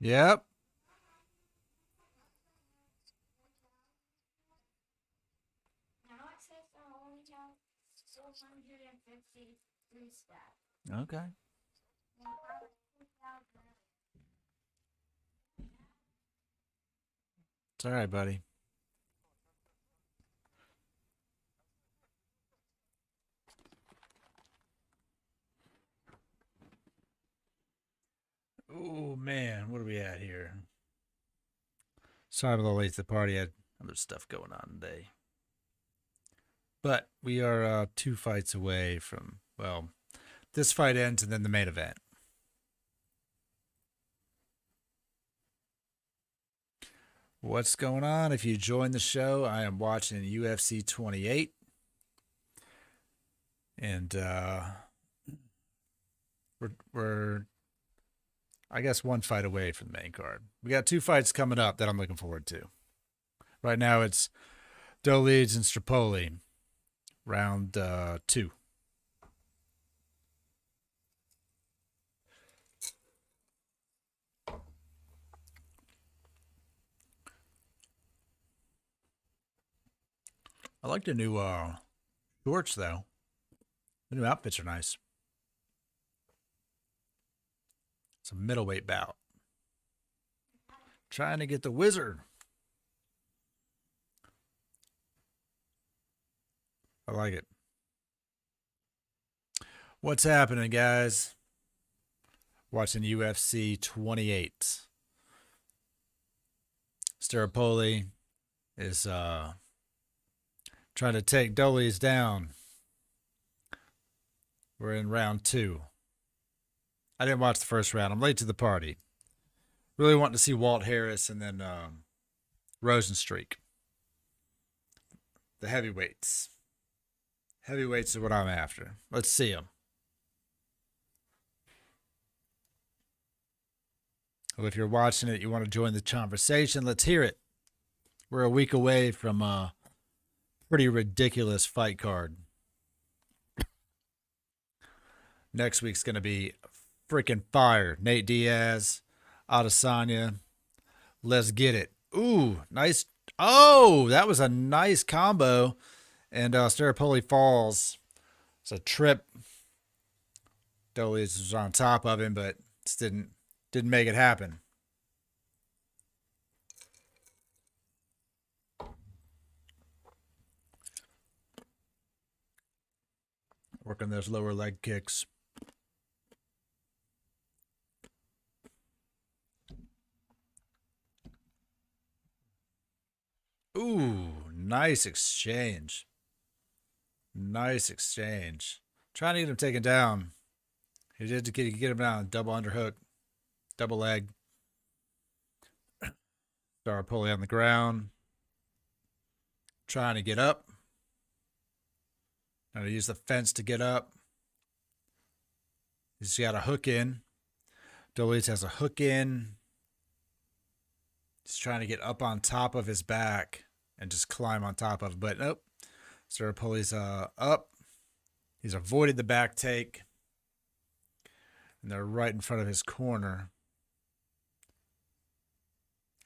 Yep. Now it says I only have 453 stats. Okay. Well, I was 2,000. It's all right, buddy. Oh man, what are we at here? Sorry I'm a little late to the party. I had other stuff going on today. But we are 2 fights away from, well, this fight ends and then the main event. What's going on? If you joined the show, I am watching UFC 28. And we're I guess 1 fight away from the main card. We got 2 fights coming up that I'm looking forward to. Right now it's Dolides and Strapoli, round 2. I like the new shorts though. The new outfits are nice. It's a middleweight bout. Trying to get the wizard. I like it. What's happening, guys? Watching UFC 28. Staropoli is trying to take Dolies down. We're in round 2. I didn't watch the first round. I'm late to the party. Really wanting to see Walt Harris and then Rozenstruik. The heavyweights. Heavyweights is what I'm after. Let's see them. Well, if you're watching it, you want to join the conversation, let's hear it. We're a week away from a pretty ridiculous fight card. Next week's going to be freaking fire. Nate Diaz, Adesanya. Let's get it. Ooh, nice. Oh, that was a nice combo. And Staropoli falls. It's a trip. Dolies was on top of him, but just didn't make it happen. Working those lower leg kicks. Ooh, nice exchange. Nice exchange. Trying to get him taken down. He did get him down. Double underhook. Double leg. Staropoli on the ground. Trying to get up. Now to use the fence to get up. He's got a hook in. Dolies has a hook in. He's trying to get up on top of his back and just climb on top of it. But nope. Staropoli's up. He's avoided the back take. And they're right in front of his corner.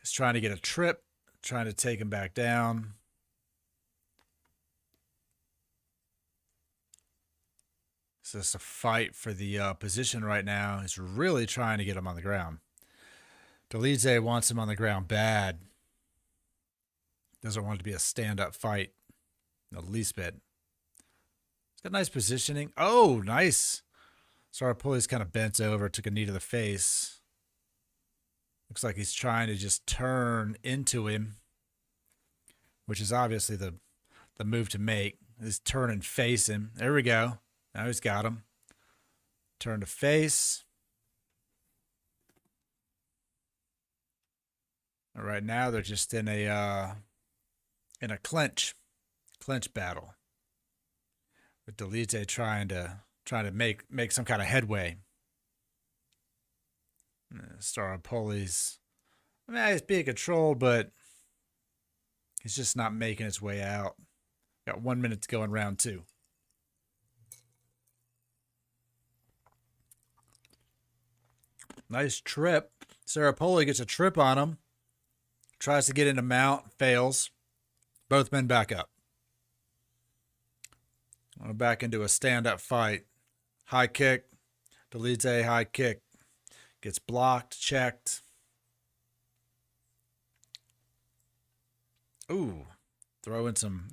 He's trying to get a trip. Trying to take him back down. It's just a fight for the position right now. He's really trying to get him on the ground. Dolize wants him on the ground bad. Doesn't want it to be a stand-up fight. The least bit. He's got nice positioning. Oh, nice. Staropoli's kind of bent over, took a knee to the face. Looks like he's trying to just turn into him, which is obviously the move to make. Is turn and face him. There we go. Now he's got him. Turn to face. All right, now they're just in a clinch battle. With Dolize trying to make some kind of headway. Staropoli's, I mean, he's being controlled, but he's just not making his way out. Got 1 minute to go in round 2. Nice trip. Sarapoli gets a trip on him. Tries to get into mount. Fails. Both men back up. We're back into a stand-up fight. High kick. Deletes a high kick. Gets blocked. Checked. Ooh. Throwing some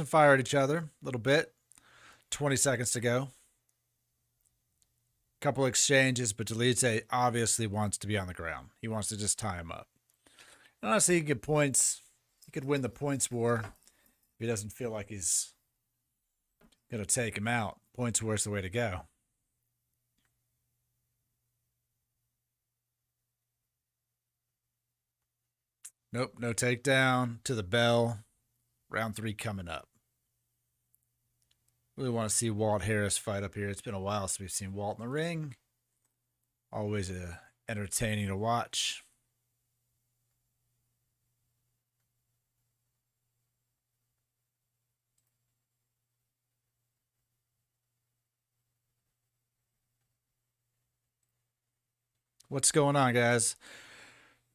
fire at each other. A little bit. 20 seconds to go. Couple exchanges, but Delice obviously wants to be on the ground. He wants to just tie him up. And honestly, he could get points. He could win the points war if he doesn't feel like he's going to take him out. Points war is the way to go. Nope, no takedown. To the bell. Round 3 coming up. Really want to see Walt Harris fight up here. It's been a while since we've seen Walt in the ring. Always entertaining to watch. What's going on, guys?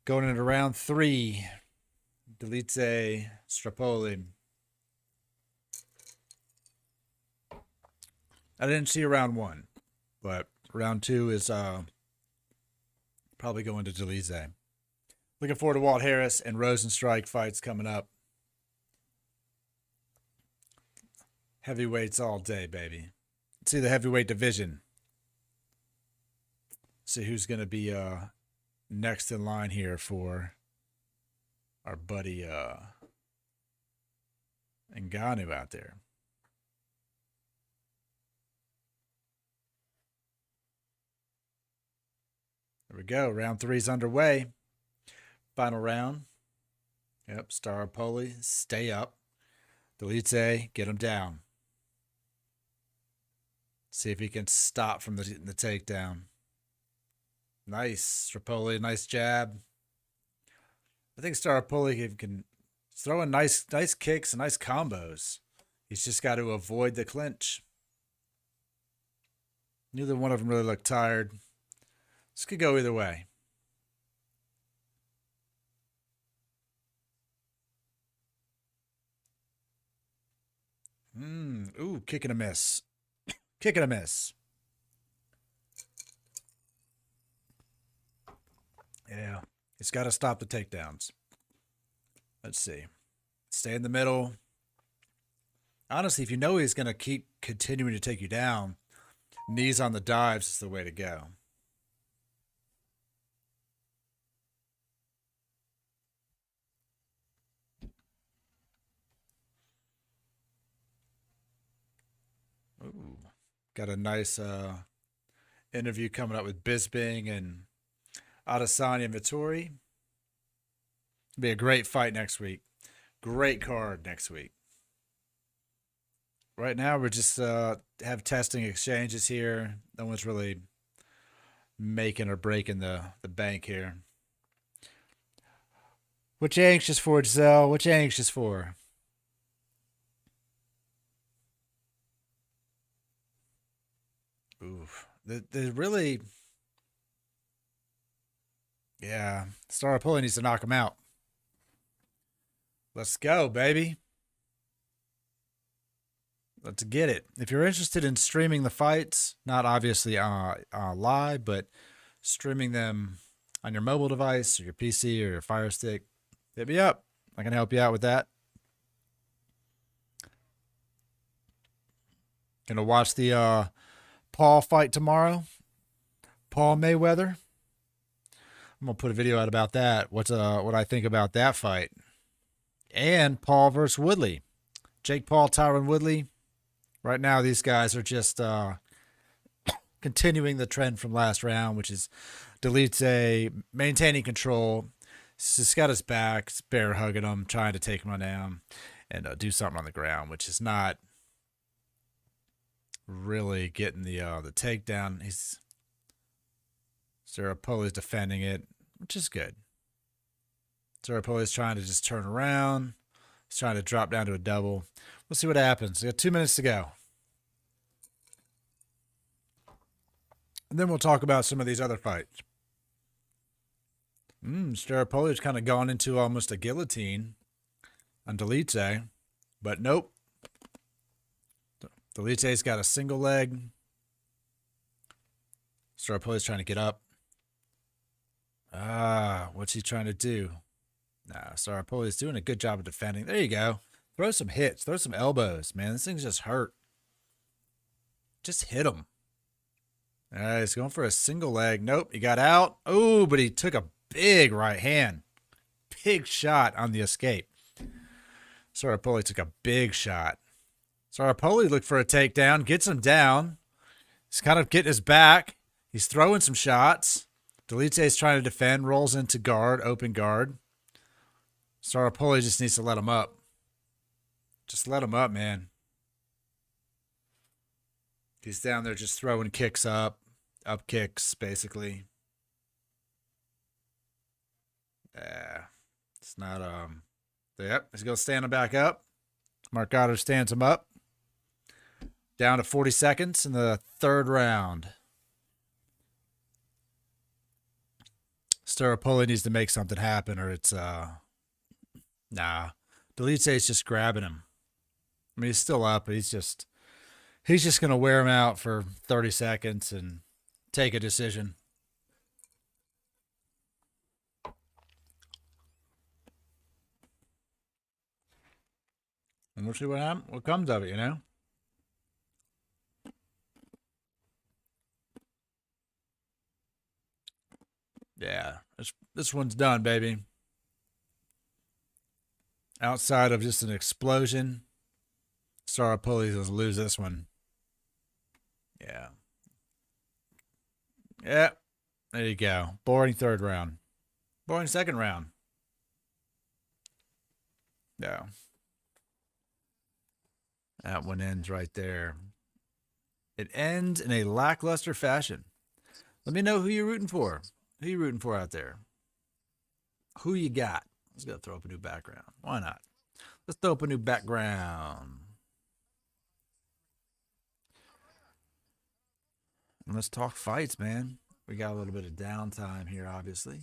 Going into round 3. Delice, Strapoli. I didn't see round 1, but round 2 is probably going to Delice. Looking forward to Walt Harris and Rozenstruik fights coming up. Heavyweights all day, baby. Let's see the heavyweight division. See who's going to be next in line here for our buddy Ngannou out there. There we go. Round 3's underway. Final round. Yep. Staropoli, stay up. Delice, get him down. See if he can stop from the takedown. Nice. Strapoli, nice jab. I think Staropoli can throw in nice kicks and nice combos. He's just got to avoid the clinch. Neither one of them really looked tired. This could go either way. Ooh, kick and a miss. Kick and a miss. Yeah, he's got to stop the takedowns. Let's see. Stay in the middle. Honestly, if you know he's going to keep continuing to take you down, knees on the dives is the way to go. Ooh, got a nice interview coming up with Bisping and Adesanya and Vittori. Be a great fight next week. Great card next week. Right now, we're just have testing exchanges here. No one's really making or breaking the bank here. What you anxious for, Giselle? What you anxious for? Oof. The really... Yeah. Staropoli needs to knock him out. Let's go, baby. Let's get it. If you're interested in streaming the fights, not obviously live, but streaming them on your mobile device or your PC or your Fire Stick, hit me up. I can help you out with that. Gonna watch the Paul fight tomorrow. Paul Mayweather. I'm gonna put a video out about that. What I think about that fight. And Paul versus Woodley. Jake Paul, Tyron Woodley. Right now, these guys are just continuing the trend from last round, which is Delice maintaining control. He's just got his back, bear hugging him, trying to take him down and do something on the ground, which is not really getting the takedown. Sarapoli's defending it, which is good. Sarapoli's trying to just turn around. He's trying to drop down to a double. We'll see what happens. We got 2 minutes to go. And then we'll talk about some of these other fights. Staropoli's kind of gone into almost a guillotine on Delice, but nope. Delice's got a single leg. Staropoli's trying to get up. What's he trying to do? Nah, Staropoli's doing a good job of defending. There you go. Throw some hits. Throw some elbows, man. This thing's just hurt. Just hit him. All right, he's going for a single leg. Nope, he got out. Oh, but he took a big right hand. Big shot on the escape. Staropoli took a big shot. Staropoli looked for a takedown, gets him down. He's kind of getting his back. He's throwing some shots. Delice's trying to defend, rolls into guard, open guard. Staropoli just needs to let him up. Just let him up, man. He's down there just throwing kicks up kicks, basically. Yeah. It's not, yep, he's going to stand him back up. Marcado stands him up. Down to 40 seconds in the third round. Staropoli needs to make something happen, or it's, nah. Delice's just grabbing him. I mean, he's still up, but he's just going to wear him out for 30 seconds and take a decision. And we'll see what comes of it, you know? Yeah, this one's done, baby. Outside of just an explosion, Staropoli's going to lose this one. Yeah. Yeah. There you go. Boring third round. Boring second round. Yeah. That one ends right there. It ends in a lackluster fashion. Let me know who you're rooting for. Who you rooting for out there? Who you got? Let's go throw up a new background. Why not? Let's throw up a new background. And let's talk fights, man. We got a little bit of downtime here, obviously.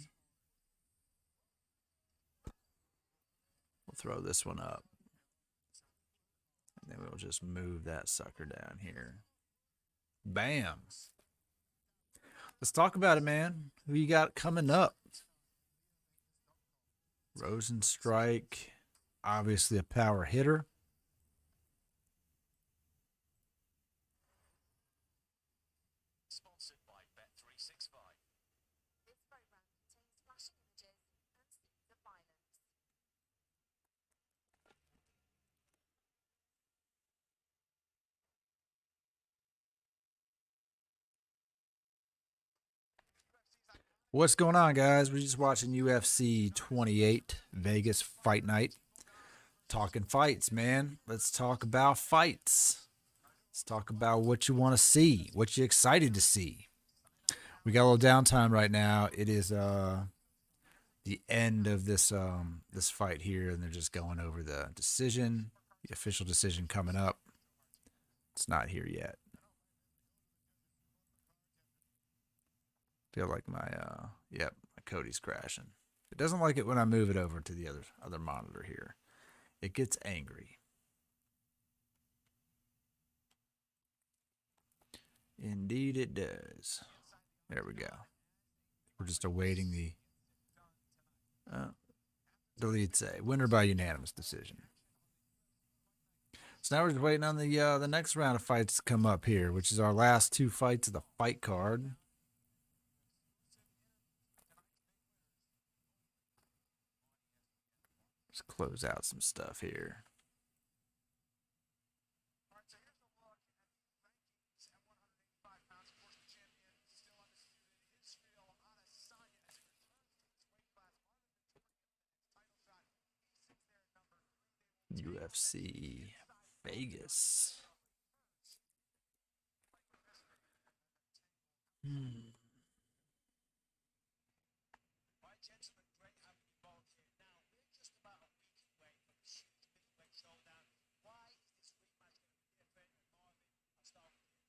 We'll throw this one up. And then we'll just move that sucker down here. Bam. Let's talk about it, man. Who you got coming up? Rozenstruik, obviously a power hitter. Sponsored by Bet365. This program contains flashing images and scenes of violence. What's going on, guys? We're just watching UFC 28, Vegas Fight Night. Talking fights, man. Let's talk about fights. Let's talk about what you want to see, what you're excited to see. We got a little downtime right now. It is the end of this fight here, and they're just going over the decision, the official decision coming up. It's not here yet. Feel like my my Cody's crashing. It doesn't like it when I move it over to the other monitor here. It gets angry. Indeed it does. There we go. We're just awaiting the Delice winner by unanimous decision. So now we're just waiting on the next round of fights to come up here, which is our last two fights of the fight card. Let's close out some stuff here. So here's a look at the rankings at 185 pounds. Of course, the champion still undisputed. Israel Adesanya as he returns to his weight class. Title shot. He sits there at number 3. UFC Vegas. My gentlemen, great having you both here. Now, we're just about a week away from the huge middleweight showdown. Why is this rematch going to be different? Marvin, I'll start with you.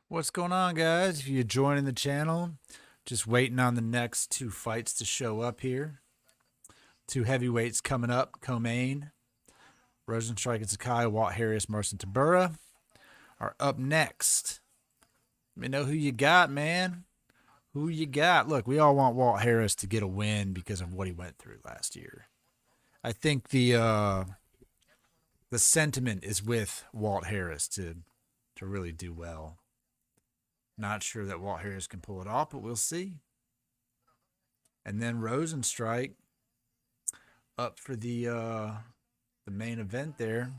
What's going on, guys? If you're joining the channel, just waiting on the next two fights to show up here. Two heavyweights coming up, co-main. Rozenstruik and Sakai, Walt, Marcin, Tybura are up next. Let me know who you got, man. Who you got? Look, we all want Walt Harris to get a win because of what he went through last year. I think the sentiment is with Walt Harris to really do well. Not sure that Walt Harris can pull it off, but we'll see. And then Rozenstruik up for the main event there.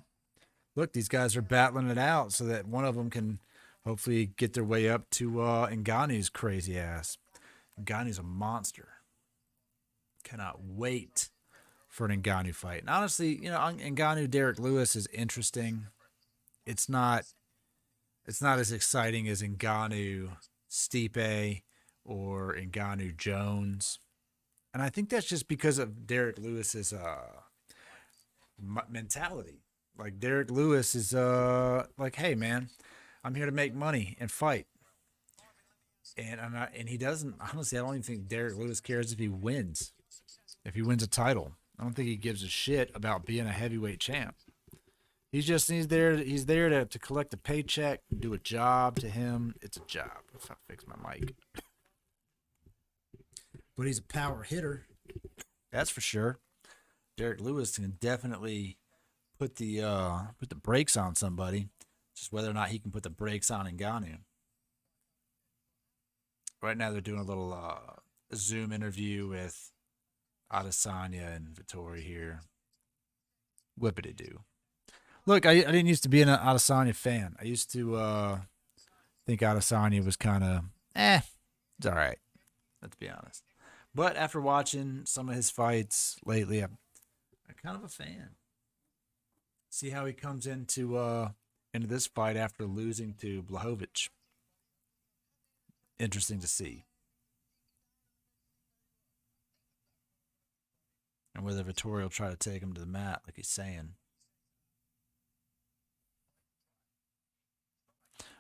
Look, these guys are battling it out so that one of them can hopefully get their way up to Ngannou's crazy ass. Ngannou's a monster. Cannot wait for an Ngannou fight. And honestly, you know, Ngannou Derek Lewis is interesting. It's not as exciting as Ngannou Stipe or Ngannou Jones. And I think that's just because of Derek Lewis's mentality. Like Derek Lewis is like, hey man, I'm here to make money and fight. And he doesn't, honestly, I don't even think Derek Lewis cares if he wins. If he wins a title. I don't think he gives a shit about being a heavyweight champ. He's there to collect a paycheck, do a job. To him, it's a job. If I fix my mic. But he's a power hitter. That's for sure. Derek Lewis can definitely put the brakes on somebody. Just whether or not he can put the brakes on Ngannou. Right now they're doing a little Zoom interview with Adesanya and Vettori here. Whippity-doo. Look, I didn't used to be an Adesanya fan. I used to think Adesanya was kind of, it's all right. Let's be honest. But after watching some of his fights lately, I'm kind of a fan. See how he comes into this fight after losing to Blachowicz. Interesting to see. And whether Vettori will try to take him to the mat, like he's saying.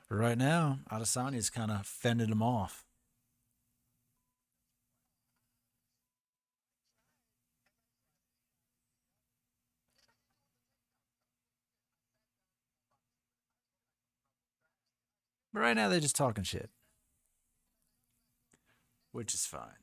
But right now, Adesanya's kind of fending him off. But right now, they're just talking shit. Which is fine.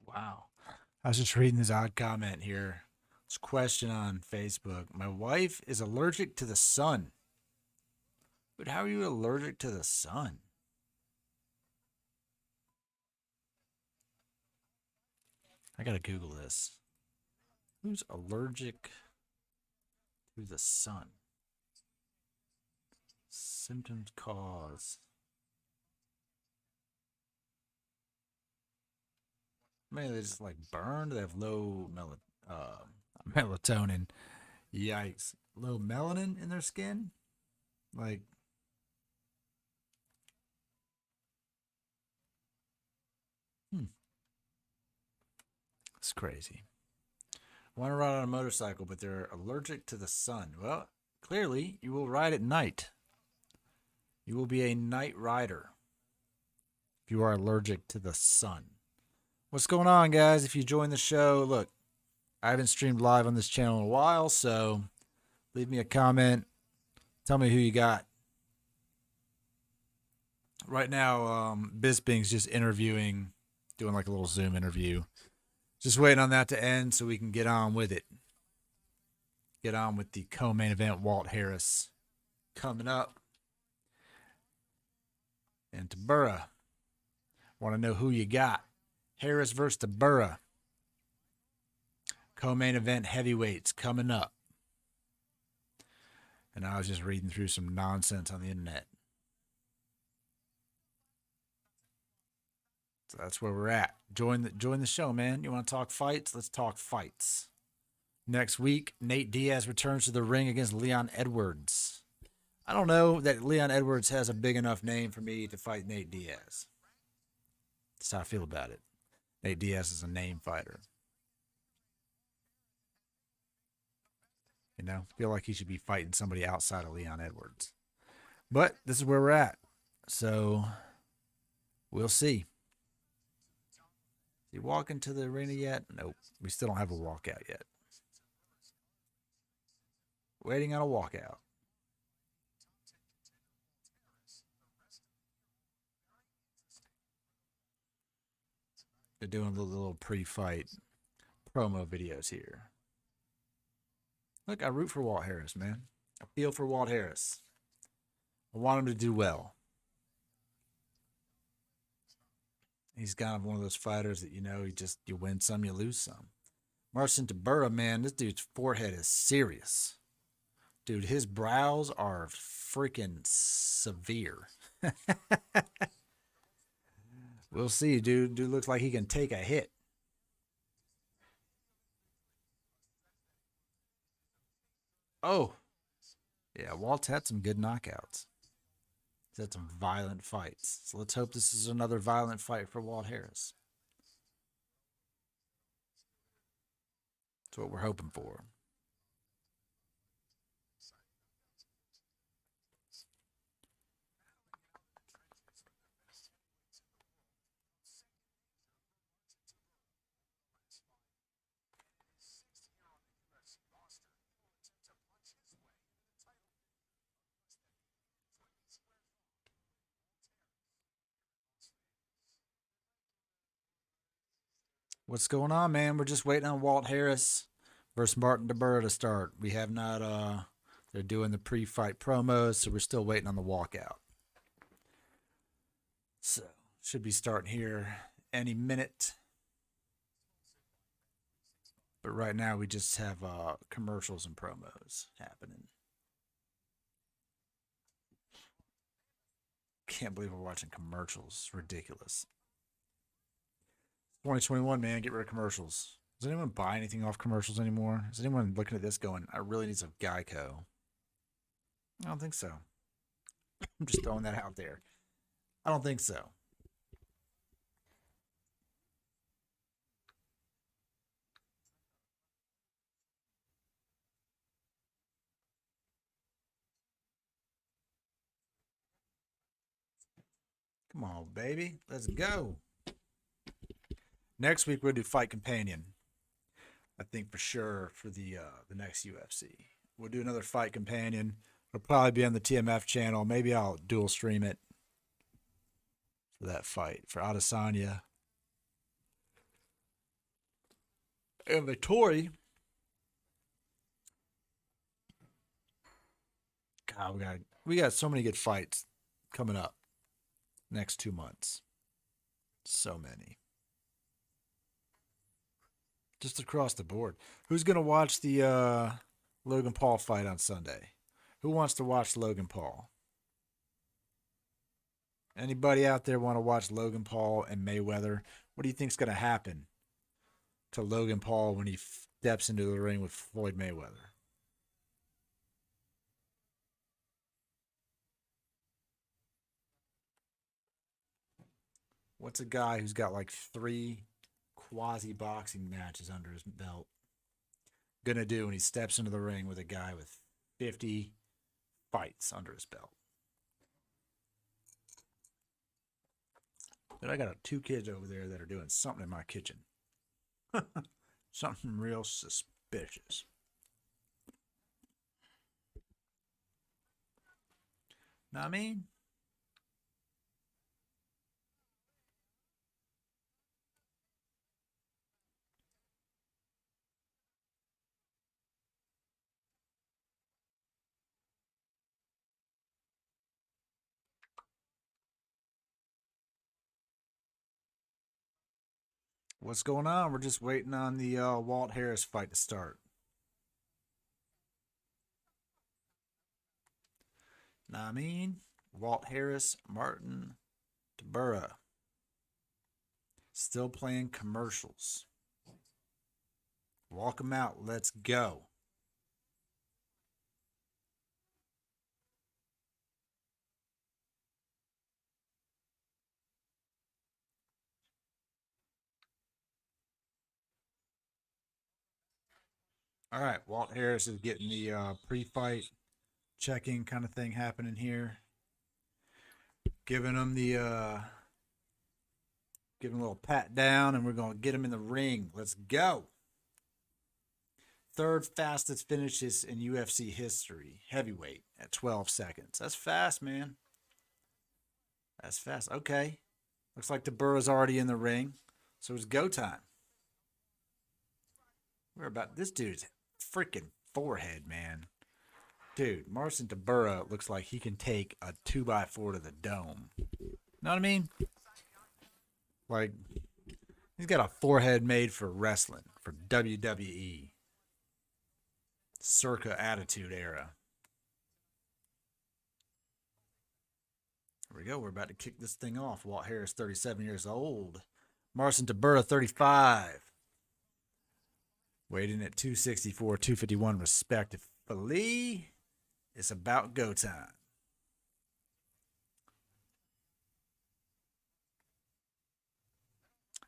Wow. I was just reading this odd comment here. This question on Facebook. My wife is allergic to the sun. But how are you allergic to the sun? I gotta Google this. Who's allergic to the sun? Symptoms, cause. Maybe they just like burned. They have low melatonin. Yikes. Low melanin in their skin? Like. It's crazy. Want to ride on a motorcycle, but they're allergic to the sun. Well, clearly, you will ride at night. You will be a night rider if you are allergic to the sun. What's going on, guys? If you join the show, look, I haven't streamed live on this channel in a while, so leave me a comment. Tell me who you got. Right now, Bisping's just interviewing, doing like a little Zoom interview. Just waiting on that to end so we can get on with it. Get on with the co-main event, Walt Harris coming up. And Tybura Want to know who you got? Harris versus Tybura. Co-main event heavyweights coming up. And I was just reading through some nonsense on the internet. So that's where we're at. Join the show, man. You want to talk fights? Let's talk fights. Next week, Nate Diaz returns to the ring against Leon Edwards. I don't know that Leon Edwards has a big enough name for me to fight Nate Diaz. That's how I feel about it. Nate Diaz is a name fighter. You know, feel like he should be fighting somebody outside of Leon Edwards. But this is where we're at. So we'll see. Is he walking to the arena yet? Nope. We still don't have a walkout yet. Waiting on a walkout. They're doing little pre-fight promo videos here. Look, I root for Walt Harris, man. I feel for Walt Harris. I want him to do well. He's kind of one of those fighters that, you know, you win some, you lose some. Marcin Tybura, man, this dude's forehead is serious. Dude, his brows are freaking severe. We'll see, dude. Dude looks like he can take a hit. Oh, yeah, Walt's had some good knockouts. He's had some violent fights. So let's hope this is another violent fight for Walt Harris. That's what we're hoping for. What's going on, man? We're just waiting on Walt Harris versus Martin Tybura to start. We have not they're doing the pre-fight promos, so we're still waiting on the walkout. So should be starting here any minute. But right now we just have commercials and promos happening. Can't believe we're watching commercials. It's ridiculous. 2021, man, get rid of commercials. Does anyone buy anything off commercials anymore? Is anyone looking at this going, I really need some Geico? I don't think so. I'm just throwing that out there. I don't think so. Come on, baby. Let's go. Next week we'll do Fight Companion. I think for sure for the next UFC. We'll do another Fight Companion. It'll probably be on the TMF channel. Maybe I'll dual stream it for that fight for Adesanya and Vittori. God, we got so many good fights coming up next 2 months. So many. Just across the board. Who's gonna watch the Logan Paul fight on Sunday? Who wants to watch Logan Paul? Anybody out there want to watch Logan Paul and Mayweather? What do you think's gonna happen to Logan Paul when he steps into the ring with Floyd Mayweather? What's a guy who's got like 3 quasi boxing matches under his belt gonna do when he steps into the ring with a guy with 50 fights under his belt? But I got 2 kids over there that are doing something in my kitchen. Something real suspicious. Know what I mean? What's going on? We're just waiting on the Walt Harris fight to start. Know what I mean? Walt Harris, Marcin, Tybura. Still playing commercials. Walk them out. Let's go. All right, Walt Harris is getting the pre-fight checking kind of thing happening here. Giving him the giving a little pat down, and we're gonna get him in the ring. Let's go. Third fastest finishes in UFC history, heavyweight at 12 seconds. That's fast, man. That's fast. Okay. Looks like Tybura's already in the ring, so it's go time. We're about this dude's freaking forehead, man. Dude, Marcin Tybura looks like he can take a 2x4 to the dome. Know what I mean? Like, he's got a forehead made for wrestling, for WWE. Circa Attitude Era. Here we go. We're about to kick this thing off. Walt Harris, 37 years old. Marcin Tybura, 35. Weighing at 264, 251 respectively. It's about go time.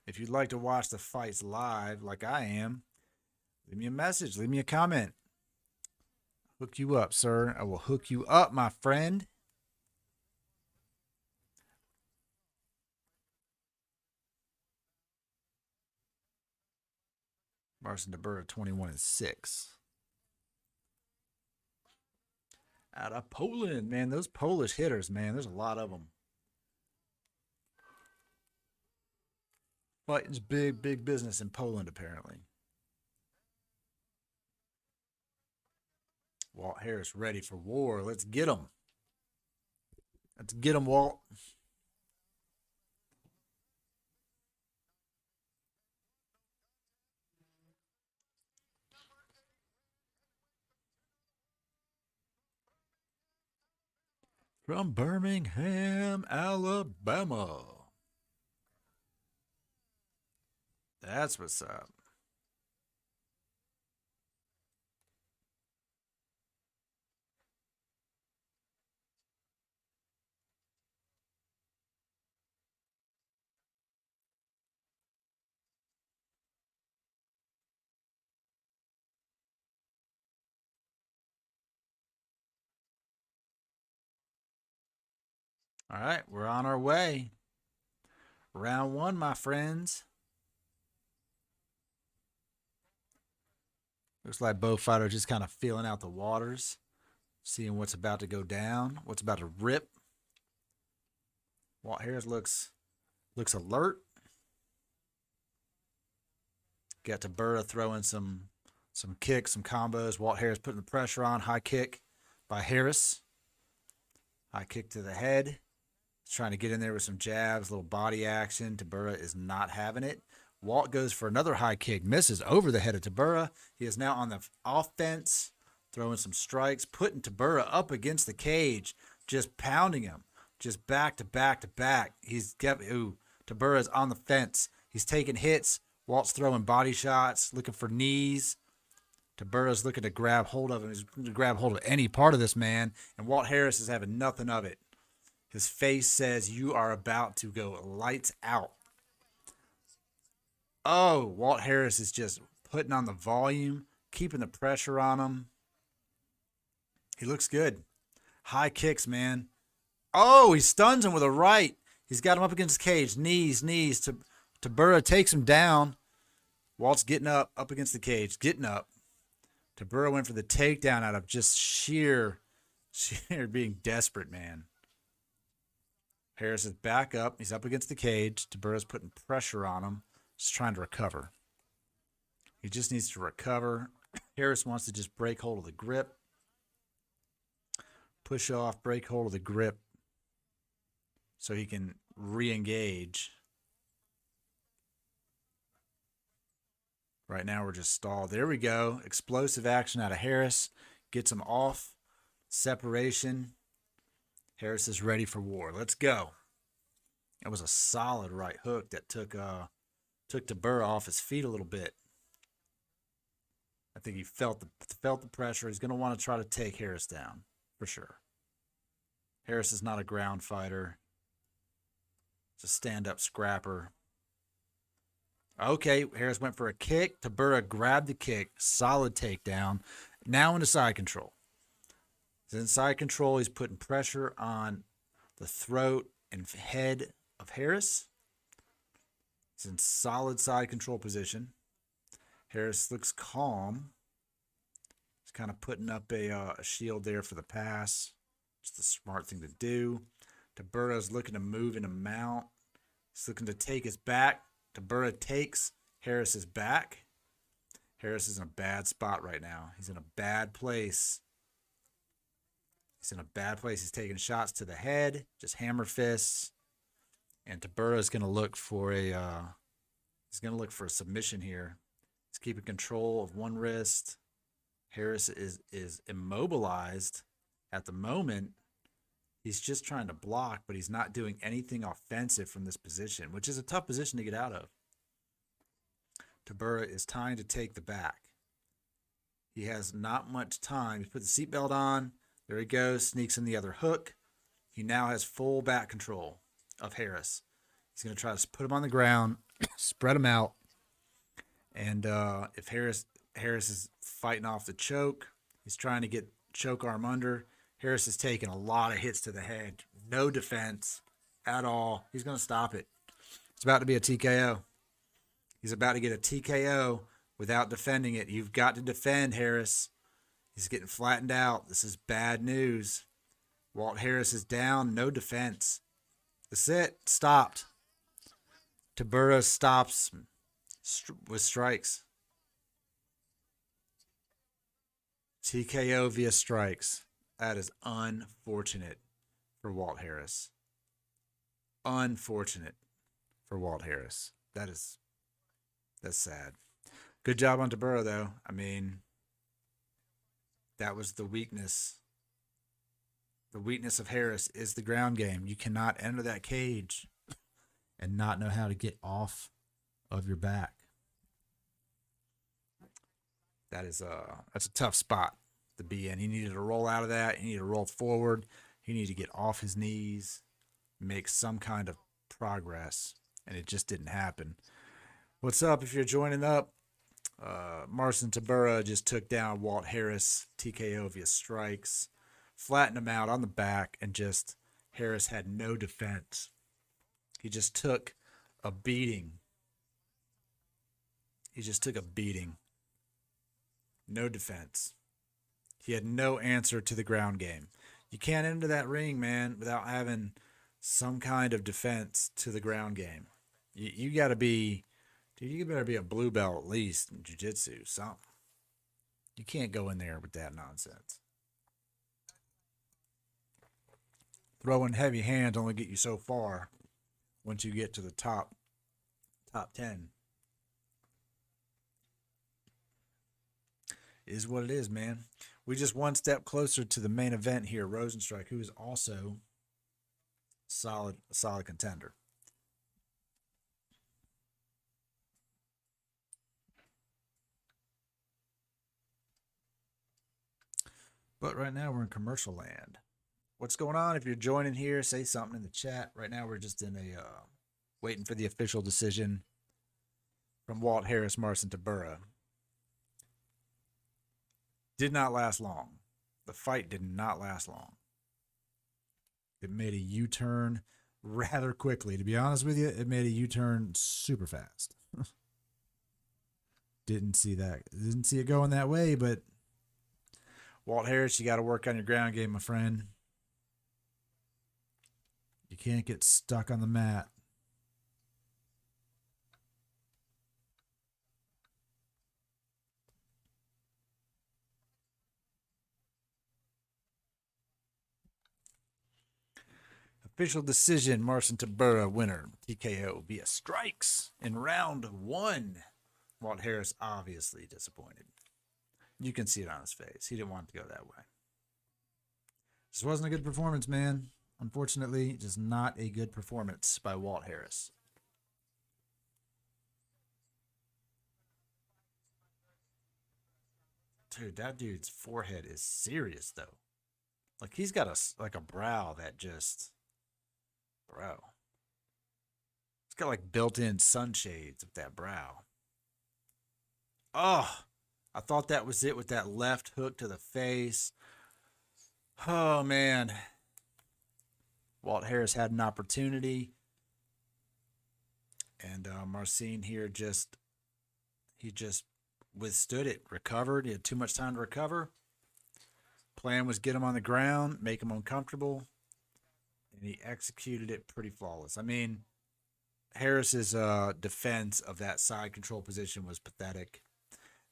If you'd like to watch the fights live like I am, leave me a message. Leave me a comment. Hook you up, sir. I will hook you up, my friend. Marcin Tybura, 21-6. Out of Poland, man. Those Polish hitters, man. There's a lot of them. Fighting's big, big business in Poland, apparently. Walt Harris ready for war. Let's get him. Let's get him, Walt. From Birmingham, Alabama. That's what's up. All right, we're on our way. Round one, my friends. Looks like both fighters just kind of feeling out the waters, seeing what's about to go down, what's about to rip. Walt Harris looks alert. Got Tybura throwing some kicks, some combos. Walt Harris putting the pressure on. High kick by Harris. High kick to the head. He's trying to get in there with some jabs, little body action. Tybura is not having it. Walt goes for another high kick, misses over the head of Tybura. He is now on the offense, throwing some strikes, putting Tybura up against the cage, just pounding him, just back to back to back. Tybura is on the fence. He's taking hits. Walt's throwing body shots, looking for knees. Tybura's looking to grab hold of him. He's looking to grab hold of any part of this man, and Walt Harris is having nothing of it. His face says, you are about to go lights out. Oh, Walt Harris is just putting on the volume, keeping the pressure on him. He looks good. High kicks, man. Oh, he stuns him with a right. He's got him up against the cage. Knees. Tybura takes him down. Walt's getting up against the cage, getting up. Tybura went for the takedown out of just sheer being desperate, man. Harris is back up. He's up against the cage. Tybura's putting pressure on him. Just trying to recover. He just needs to recover. Harris wants to just break hold of the grip. Push off, break hold of the grip so he can re-engage. Right now we're just stalled. There we go. Explosive action out of Harris. Gets him off. Separation. Harris is ready for war. Let's go. That was a solid right hook that took Tybura off his feet a little bit. I think he felt the pressure. He's going to want to try to take Harris down for sure. Harris is not a ground fighter. It's a stand-up scrapper. Okay, Harris went for a kick. Tybura grabbed the kick. Solid takedown. Now into side control. He's in side control. He's putting pressure on the throat and head of Harris. He's in solid side control position. Harris looks calm. He's kind of putting up a shield there for the pass. Just a smart thing to do. Tybura's looking to move and mount. He's looking to take his back. Tybura takes Harris's back. Harris is in a bad spot right now. He's in a bad place. He's taking shots to the head, just hammer fists. And Tybura is going to look for a submission here. He's keeping control of one wrist. Harris is immobilized at the moment. He's just trying to block, but he's not doing anything offensive from this position, which is a tough position to get out of. Tybura is trying to take the back. He has not much time. He's put the seatbelt on. There he goes. Sneaks in the other hook. He now has full back control of Harris. He's going to try to put him on the ground, spread him out. And if Harris is fighting off the choke, he's trying to get choke arm under. Harris is taking a lot of hits to the head. No defense at all. He's going to stop it. It's about to be a TKO. He's about to get a TKO without defending it. You've got to defend, Harris. He's getting flattened out. This is bad news. Walt Harris is down. No defense. That's it. Stopped. Tybura stops with strikes. TKO via strikes. That is unfortunate for Walt Harris. Unfortunate for Walt Harris. That's sad. Good job on Tybura, though. I mean, that was the weakness. The weakness of Harris is the ground game. You cannot enter that cage and not know how to get off of your back. That's a tough spot to be in. He needed to roll out of that. He needed to roll forward. He needed to get off his knees, make some kind of progress, and it just didn't happen. What's up if you're joining up? Marcin Tybura just took down Walt Harris, TKO via strikes, flattened him out on the back, and just Harris had no defense. He just took a beating. No defense. He had no answer to the ground game. You can't enter that ring, man, without having some kind of defense to the ground game. You got to be, dude, you better be a blue belt at least in jiu-jitsu, something. You can't go in there with that nonsense. Throwing heavy hands only get you so far once you get to the top 10. Is what it is, man. We just one step closer to the main event here. Rozenstruik, who is also a solid contender. But right now we're in commercial land. What's going on? If you're joining here, say something in the chat. Right now we're just in a waiting for the official decision from Walt Harris, Marcin Tybura. Did not last long. The fight did not last long. It made a U-turn rather quickly. To be honest with you, it made a U-turn super fast. Didn't see it going that way, but Walt Harris, you got to work on your ground game, my friend. You can't get stuck on the mat. Official decision, Marcin Tybura winner. TKO via strikes in round 1. Walt Harris obviously disappointed. You can see it on his face. He didn't want it to go that way. This wasn't a good performance, man. Unfortunately, just not a good performance by Walt Harris. Dude, that dude's forehead is serious though. Like he's got a brow that just, bro. It's got like built-in sunshades with that brow. Oh, I thought that was it with that left hook to the face. Oh man. Walt Harris had an opportunity. And Marcin here just withstood it, recovered. He had too much time to recover. Plan was get him on the ground, make him uncomfortable, and he executed it pretty flawless. I mean, Harris's defense of that side control position was pathetic.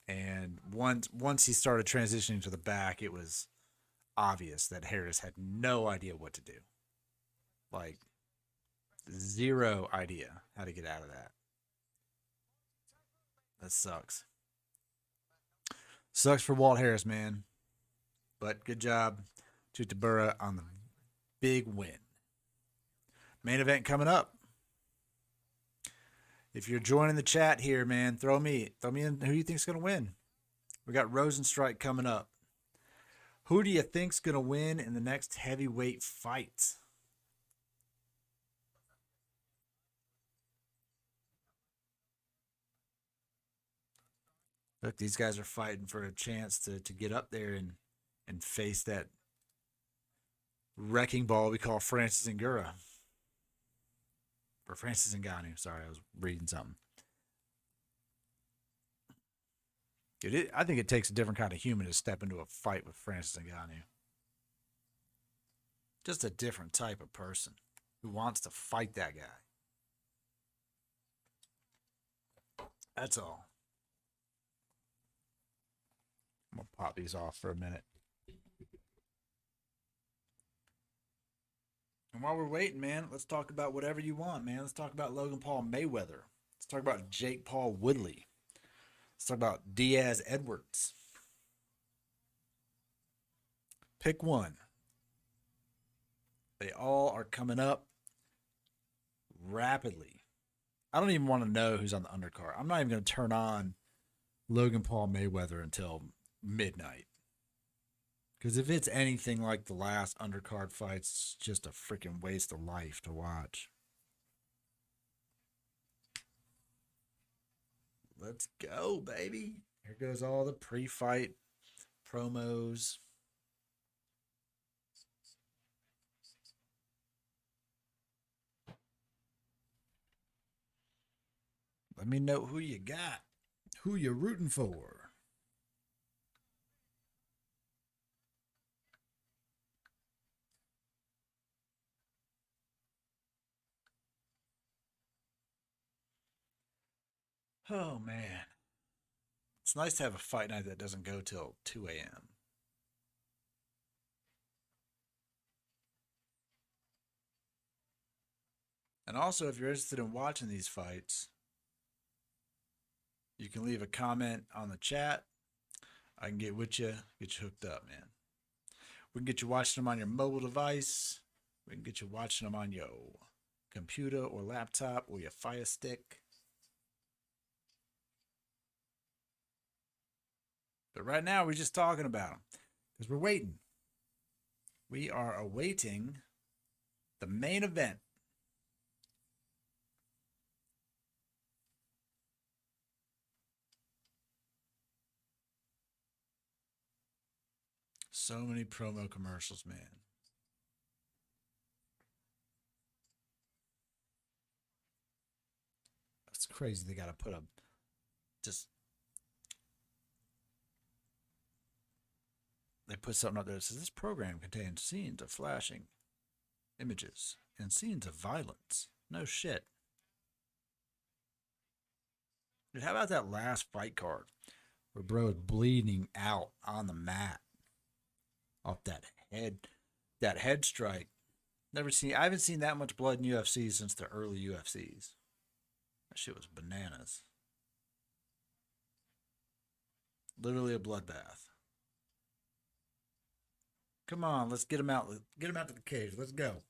And once he started transitioning to the back, it was obvious that Harris had no idea what to do. Like, zero idea how to get out of that. That sucks. Sucks for Walt Harris, man. But good job to Tybura on the big win. Main event coming up. If you're joining the chat here, man, throw me in who you think's gonna win. We got Rozenstruik coming up. Who do you think's gonna win in the next heavyweight fight? Look, these guys are fighting for a chance to get up there and face that wrecking ball we call Francis Ngannou. Or Francis Ngannou. Sorry, I was reading something. Dude, I think it takes a different kind of human to step into a fight with Francis Ngannou. Just a different type of person who wants to fight that guy. That's all. I'm going to pop these off for a minute. And while we're waiting, man, let's talk about whatever you want, man. Let's talk about Logan Paul Mayweather. Let's talk about Jake Paul Woodley. Let's talk about Diaz Edwards. Pick one. They all are coming up rapidly. I don't even want to know who's on the undercard. I'm not even going to turn on Logan Paul Mayweather until midnight. Because if it's anything like the last undercard fights, it's just a freaking waste of life to watch. Let's go, baby. Here goes all the pre-fight promos. Let me know who you got. Who you rooting for? Oh, man. It's nice to have a fight night that doesn't go till 2 a.m. And also, if you're interested in watching these fights, you can leave a comment on the chat. I can get with you, get you hooked up, man. We can get you watching them on your mobile device. We can get you watching them on your computer or laptop or your Fire Stick. But right now, we're just talking about them because we're waiting. We are awaiting the main event. So many promo commercials, man. That's crazy. They got to put they put something up there that says this program contains scenes of flashing images and scenes of violence. No shit. Dude, how about that last fight card where bro is bleeding out on the mat off that head strike? I haven't seen that much blood in UFC since the early UFCs. That shit was bananas. Literally a bloodbath. Come on, let's get him out. Get him out to the cage. Let's go.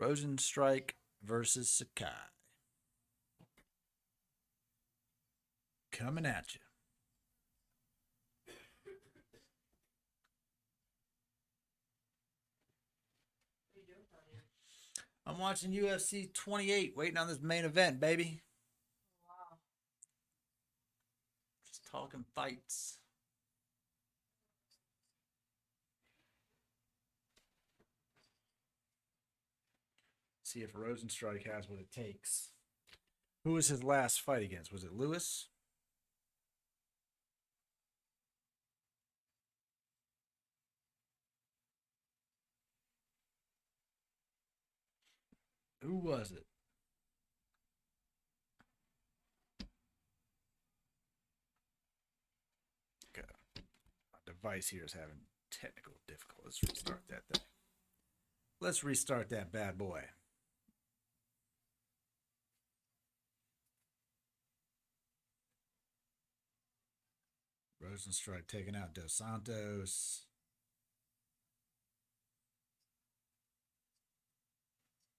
Rozenstruik versus Sakai. Coming at you. I'm watching UFC 28, waiting on this main event, baby. Wow. Just talking fights. See if Rozenstruik has what it takes. Who was his last fight against? Was it Lewis? Who was it? Okay. My device here is having technical difficulties. Let's restart that thing. Let's restart that bad boy. Rozenstruik taking out Dos Santos.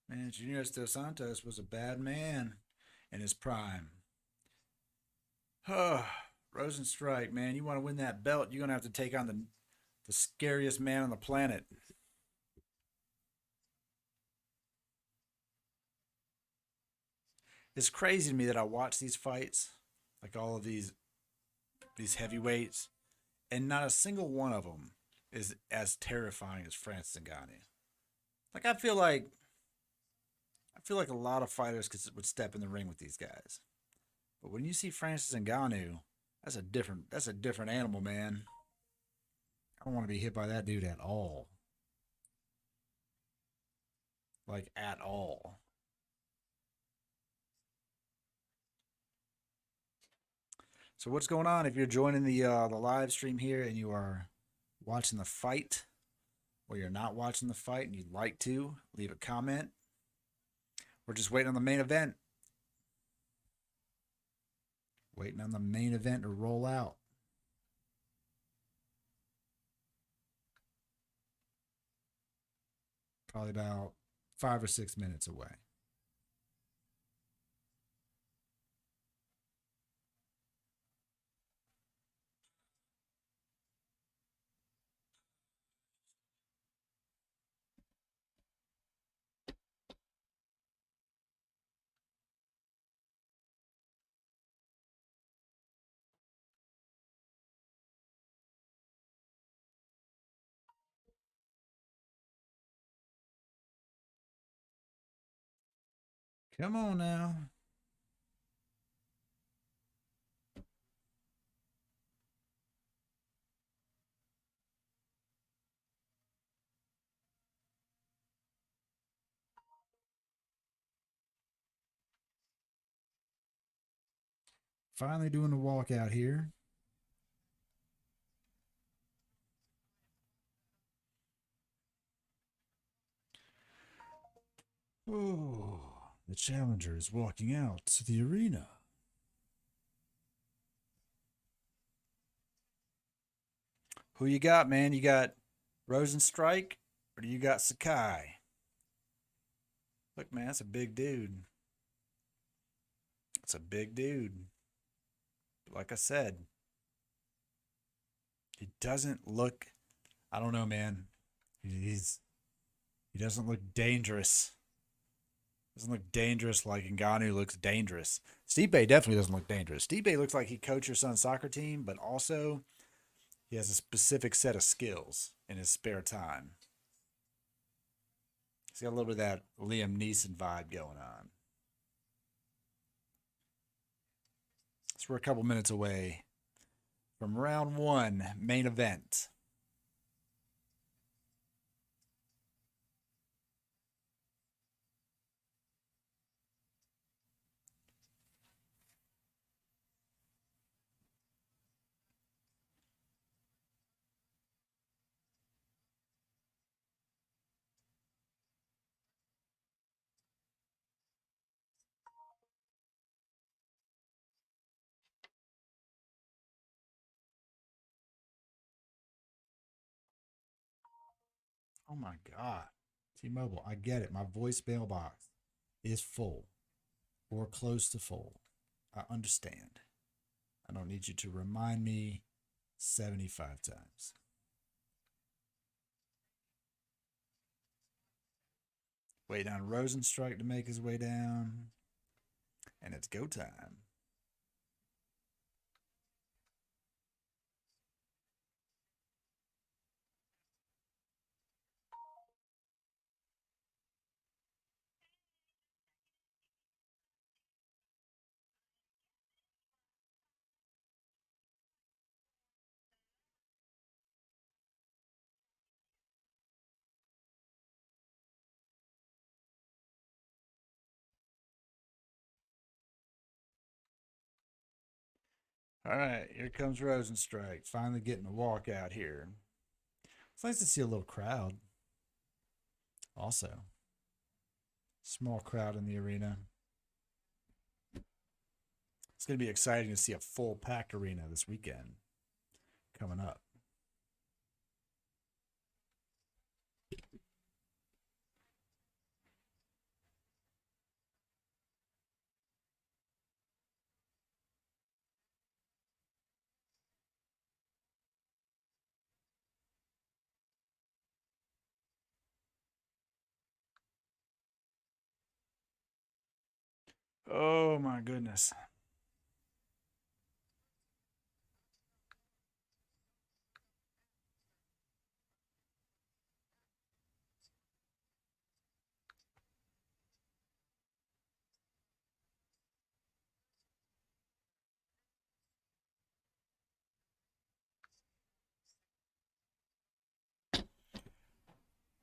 Man, Junior Dos Santos was a bad man in his prime. Rozenstruik, man, you want to win that belt, you're going to have to take on the scariest man on the planet. It's crazy to me that I watch these fights, like all of these heavyweights, and not a single one of them is as terrifying as Francis Ngannou. Like I feel like a lot of fighters would step in the ring with these guys, but when you see Francis Ngannou, that's a different animal, man. I don't want to be hit by that dude at all. Like at all. So what's going on? If you're joining the live stream here and you are watching the fight, or you're not watching the fight and you'd like to, leave a comment. We're just waiting on the main event. Waiting on the main event to roll out. Probably about 5 or 6 minutes away. Come on now. Finally doing the walkout here. Oh, the challenger is walking out to the arena. Who you got, man? You got Rozenstruik or do you got Sakai? Look, man, that's a big dude. That's a big dude. But like I said, he doesn't look, I don't know, man. He doesn't look dangerous. Doesn't look dangerous like Ngannou looks dangerous. Stipe definitely doesn't look dangerous. Stipe looks like he coached your son's soccer team, but also he has a specific set of skills in his spare time. He's got a little bit of that Liam Neeson vibe going on. So we're a couple minutes away from round one, main event. Oh my God. T-Mobile, I get it. My voicemail box is full or close to full. I understand. I don't need you to remind me 75 times. Waiting on Rozenstruik to make his way down. And it's go time. All right, here comes Rozenstruik. Finally getting a walk out here. It's nice to see a little crowd. Also, small crowd in the arena. It's going to be exciting to see a full packed arena this weekend coming up. Oh my goodness.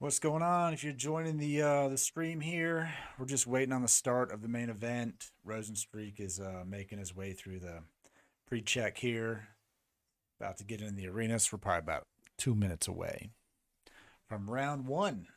What's going on? If you're joining the stream here, we're just waiting on the start of the main event. Rozenstruik is making his way through the pre-check here. About to get in the arena, so we're probably about 2 minutes away from round one.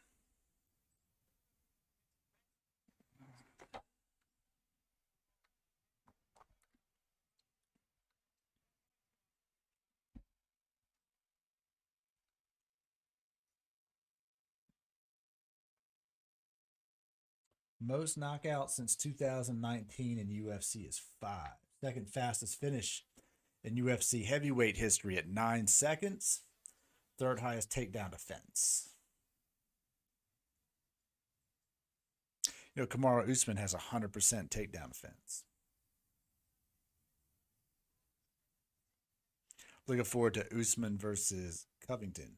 Most knockouts since 2019 in UFC is 5. Second fastest finish in UFC heavyweight history at 9 seconds. Third highest takedown defense. You know, Kamaru Usman has 100% takedown defense. Looking forward to Usman versus Covington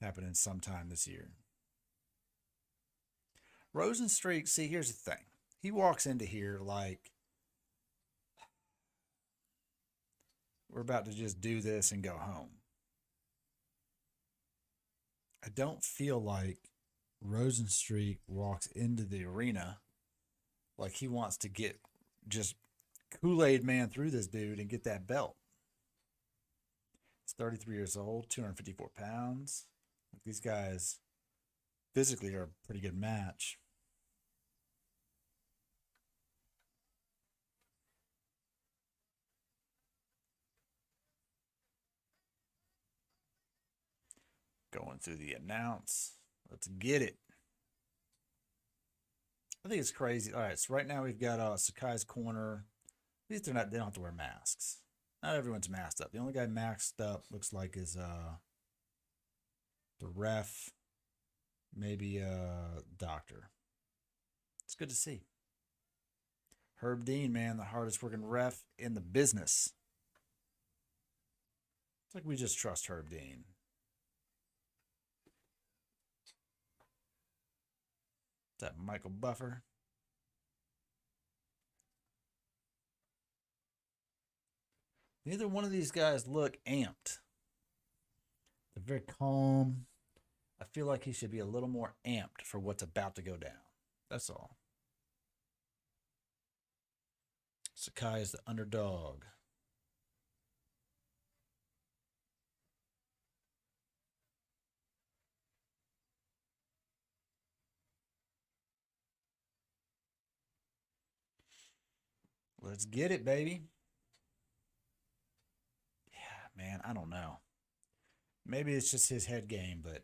happening sometime this year. Rozenstruik, see, here's the thing. He walks into here like we're about to just do this and go home. I don't feel like Rozenstruik walks into the arena like he wants to get just Kool-Aid man through this dude and get that belt. He's 33 years old, 254 pounds. These guys physically are a pretty good match. Going through the announce. Let's get it. I think it's crazy. All right, so right now we've got Sakai's corner. At least they don't have to wear masks. Not everyone's masked up. The only guy masked up looks like is the ref, maybe doctor. It's good to see. Herb Dean, man, the hardest working ref in the business. It's like we just trust Herb Dean. Is that Michael Buffer? Neither one of these guys look amped. They're very calm. I feel like he should be a little more amped for what's about to go down. That's all. Sakai is the underdog. Let's get it, baby. Yeah, man, I don't know. Maybe it's just his head game, but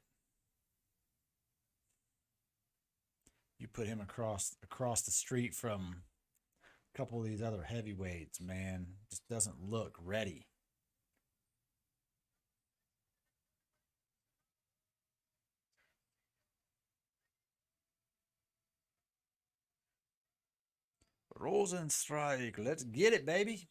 You put him across the street from a couple of these other heavyweights, man, just doesn't look ready. Rozenstruik, let's get it, baby.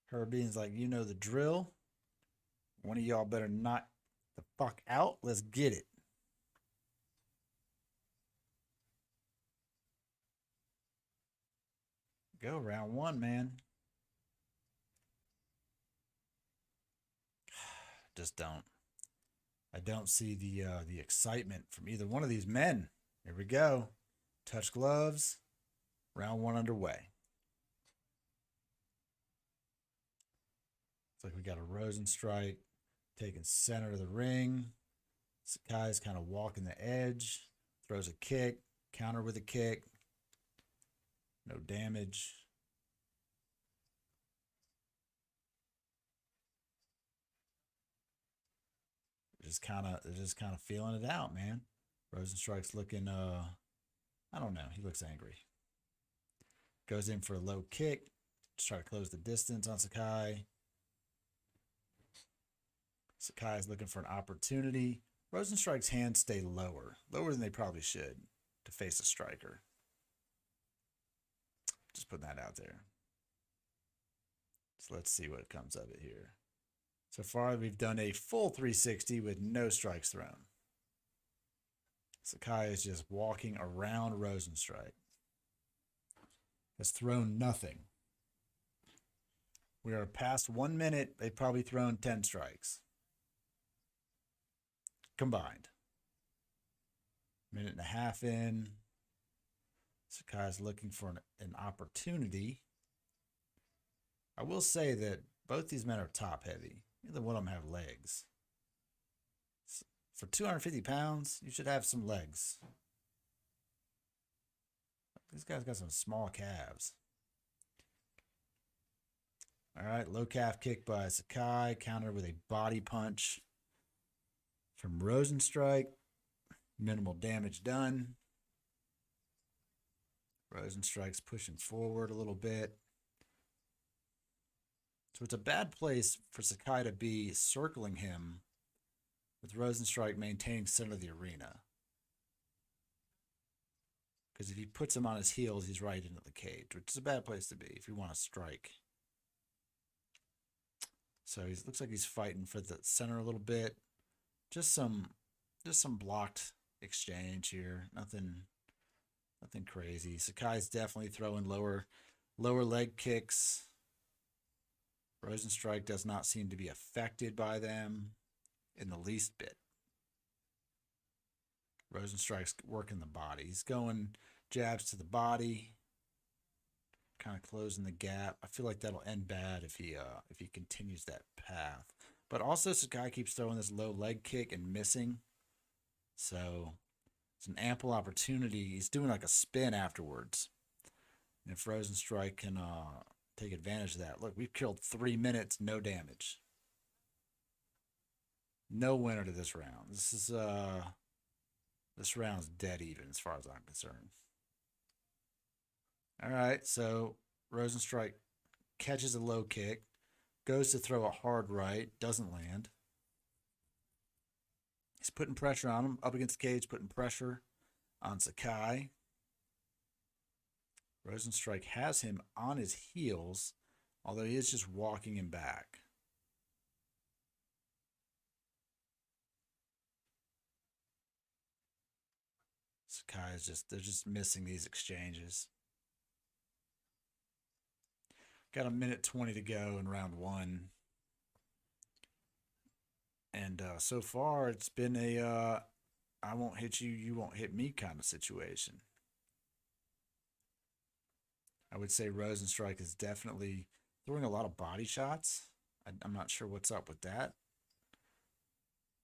Herbine's like, you know the drill. One of y'all better knock the fuck out. Let's get it. Go round one, man. Just don't. I don't see the excitement from either one of these men. Here we go. Touch gloves. Round one underway. It's like we got a Rozenstruik taking center of the ring. Sakai's kind of walking the edge. Throws a kick. Counter with a kick. No damage. They're just kind of feeling it out, man. Rozenstruik's looking I don't know, he looks angry. Goes in for a low kick. Just try to close the distance on Sakai. Sakai is looking for an opportunity. Rozenstruik's hands stay lower than they probably should to face a striker. Just putting that out there. So let's see what comes of it here. So far, we've done a full 360 with no strikes thrown. Sakai is just walking around Rozenstruik. Has thrown nothing. We are past 1 minute. They've probably thrown 10 strikes. Combined. Minute and a half in. Sakai is looking for an opportunity. I will say that both these men are top heavy. Neither one of them have legs. For 250 pounds, you should have some legs. This guy's got some small calves. All right, low calf kick by Sakai, countered with a body punch from Rozenstruik. Minimal damage done. Rozenstruik's pushing forward a little bit. So it's a bad place for Sakai to be circling him with Rozenstruik maintaining center of the arena. Because if he puts him on his heels, he's right into the cage, which is a bad place to be if you want to strike. So he looks like he's fighting for the center a little bit. Just some blocked exchange here. Nothing crazy. Sakai's definitely throwing lower leg kicks. Rozenstruik does not seem to be affected by them in the least bit. Rozenstruik's working the body. He's going jabs to the body, kind of closing the gap. I feel like that'll end bad if he continues that path. But also Sakai keeps throwing this low leg kick and missing. So it's an ample opportunity. He's doing like a spin afterwards. And if Rozenstruik can take advantage of that. Look, we've killed 3 minutes, no damage. No winner to this round. This round's dead even as far as I'm concerned. All right, so Rozenstruik catches a low kick, goes to throw a hard right, doesn't land. He's putting pressure on him, up against the cage, putting pressure on Sakai. Rozenstruik has him on his heels, although he is just walking him back. Sakai is they're just missing these exchanges. Got a minute 20 to go in round one. And so far, it's been a I won't hit you, you won't hit me kind of situation. I would say Rozenstruik is definitely throwing a lot of body shots. I'm not sure what's up with that.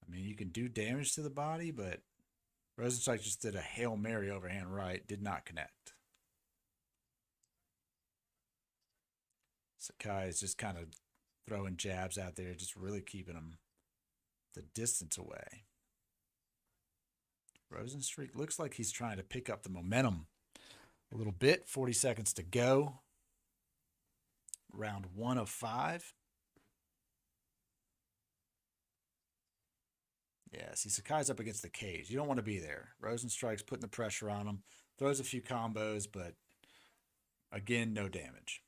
I mean, you can do damage to the body, but Rozenstruik just did a Hail Mary overhand right, did not connect. Sakai is just kind of throwing jabs out there, just really keeping him the distance away. Rozenstruik looks like he's trying to pick up the momentum a little bit. 40 seconds to go. Round 1 of 5. Yeah, see, Sakai's up against the cage. You don't want to be there. Rozenstruik's putting the pressure on him. Throws a few combos, but again, no damage.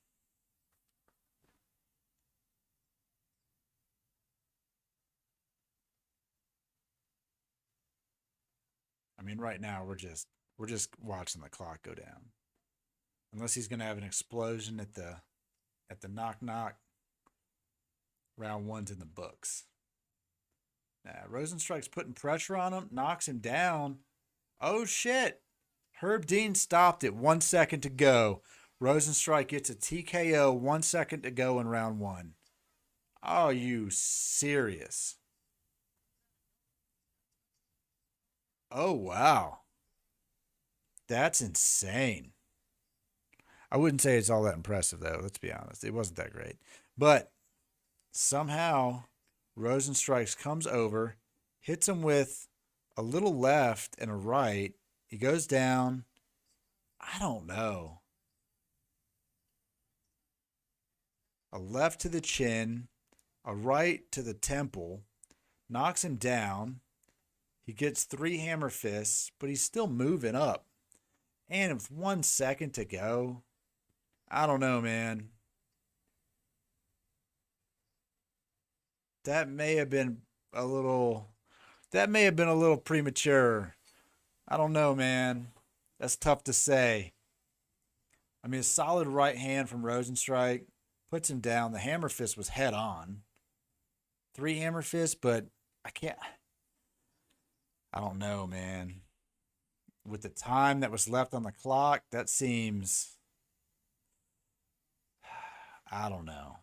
I mean, right now we're just watching the clock go down. Unless he's going to have an explosion at the knock. Round 1's in the books. Now, Rozenstruik's putting pressure on him, knocks him down. Oh, shit. Herb Dean stopped it. 1 second to go. Rozenstruik gets a TKO. 1 second to go in round 1. Are you serious? Oh, wow. That's insane. I wouldn't say it's all that impressive, though. Let's be honest. It wasn't that great. But somehow Rozenstruik comes over, hits him with a little left and a right. He goes down. I don't know. A left to the chin, a right to the temple, knocks him down. He gets 3 hammer fists, but he's still moving up. And with 1 second to go, I don't know, man. That may have been a little premature. I don't know, man. That's tough to say. I mean, a solid right hand from Rozenstruik puts him down. The hammer fist was head on. 3 hammer fists, but I don't know, man. With the time that was left on the clock, that seems, I don't know.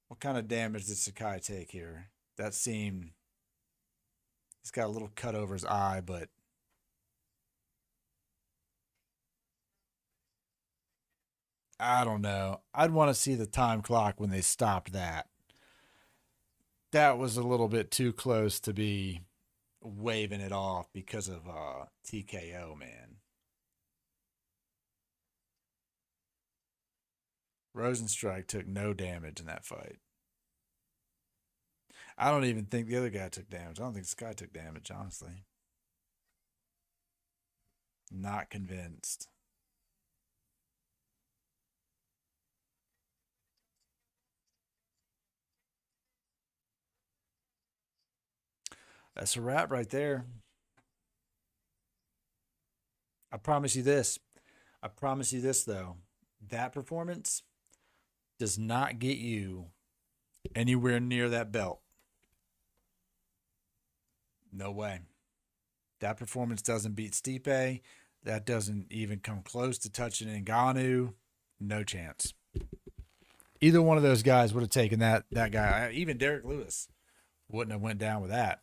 What kind of damage did Sakai take here? That seemed, he's got a little cut over his eye, but I don't know. I'd want to see the time clock when they stopped that. That was a little bit too close to be waving it off because of TKO, man. Rozenstruik took no damage in that fight. I don't even think the other guy took damage. I don't think this guy took damage, honestly. Not convinced. That's a wrap right there. I promise you this. I promise you this, though. That performance does not get you anywhere near that belt. No way. That performance doesn't beat Stipe. That doesn't even come close to touching Ngannou. No chance. Either one of those guys would have taken that guy. Even Derek Lewis wouldn't have went down with that.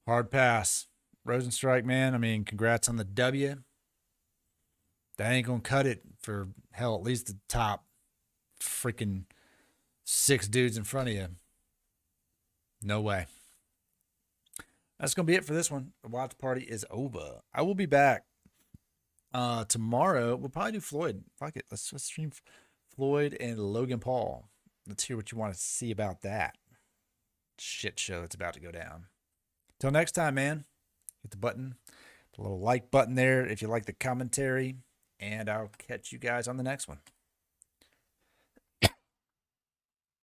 Hard pass. Rozenstruik, man. I mean, congrats on the W. That ain't going to cut it for, hell, at least the top freaking 6 dudes in front of you. No way. That's going to be it for this one. The watch party is over. I will be back tomorrow. We'll probably do Floyd. Fuck it. Let's stream Floyd and Logan Paul. Let's hear what you want to see about that shit show that's about to go down. Till next time, man. Hit the button, the little like button there if you like the commentary, and I'll catch you guys on the next one.